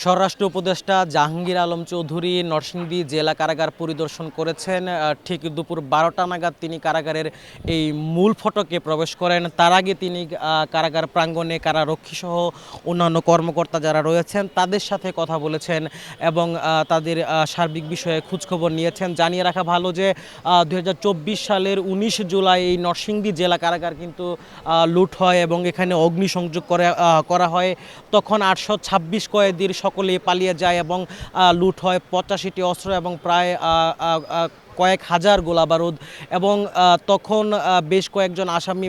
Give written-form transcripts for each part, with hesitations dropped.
স্বরাষ্ট্র উপদেষ্টা জাহাঙ্গীর আলম চৌধুরী নরসিংদী জেলা কারাগার পরিদর্শন করেছেন। ঠিক দুপুর 12টা নাগাদ তিনি কারাগারের এই মূল ফটকে প্রবেশ করেন। তার আগে তিনি কারাগার প্রাঙ্গণে কারারক্ষী সহ অন্যান্য কর্মকর্তা যারা রয়েছেন তাদের সাথে কথা বলেছেন এবং তাদের সার্বিক বিষয়ে খোঁজখবর নিয়েছেন। জানিয়ে রাখা ভালো যে 2024 সালের 19 জুলাই এই নরসিংদী জেলা কারাগার কিন্তু লুট হয় এবং এখানে অগ্নিসংযোগ করা হয়। তখন 826 কয়েদির সকলেই পালিয়ে যায় এবং লুট হয় 85টি অস্ত্র এবং প্রায় কয়েক হাজার গোলাবারুদ এবং তখন বেশ কয়েকজন আসামি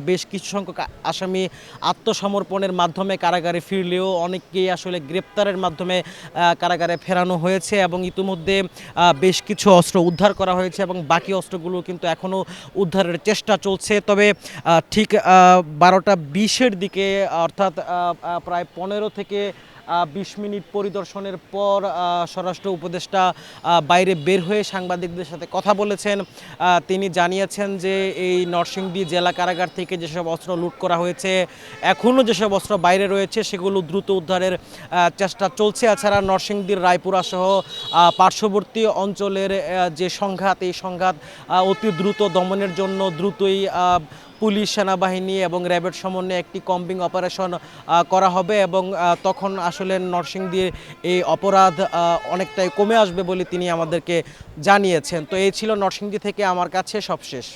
বেশ কিছু সংখ্যক আসামি আত্মসমর্পণের মাধ্যমে কারাগারে ফিরলেও অনেককেই আসলে গ্রেপ্তারের মাধ্যমে কারাগারে ফেরানো হয়েছে এবং ইতিমধ্যে বেশ কিছু অস্ত্র উদ্ধার করা হয়েছে এবং বাকি অস্ত্রগুলো কিন্তু এখনও উদ্ধারের চেষ্টা চলছে। তবে ঠিক 12টা 20-এর দিকে অর্থাৎ প্রায় 15 থেকে 20 মিনিট পরিদর্শনের পর স্বরাষ্ট্র উপদেষ্টা বাইরে বের হয়ে সাংবাদিকদের সাথে কথা বলেছেন। তিনি জানিয়েছেন যে এই নরসিংদী জেলা কারাগার থেকে যেসব অস্ত্র লুট করা হয়েছে এখনও যেসব অস্ত্র বাইরে রয়েছে সেগুলো দ্রুত উদ্ধারের চেষ্টা চলছে। এছাড়া নরসিংদীর রায়পুরা সহ পার্শ্ববর্তী অঞ্চলের যে সংঘাত এই সংঘাত অতি দ্রুত দমনের জন্য দ্রুতই পুলিশ সেনাবাহিনী এবং র্যাবের সমন্বয়ে একটি কম্বিং অপারেশন করা হবে এবং তখন আসলে নরসিংদীর এই অপরাধ অনেকটাই কমে আসবে বলে তিনি আমাদেরকে জানিয়েছেন। তো এই ছিল নরসিংদী থেকে আমার কাছে সবশেষ।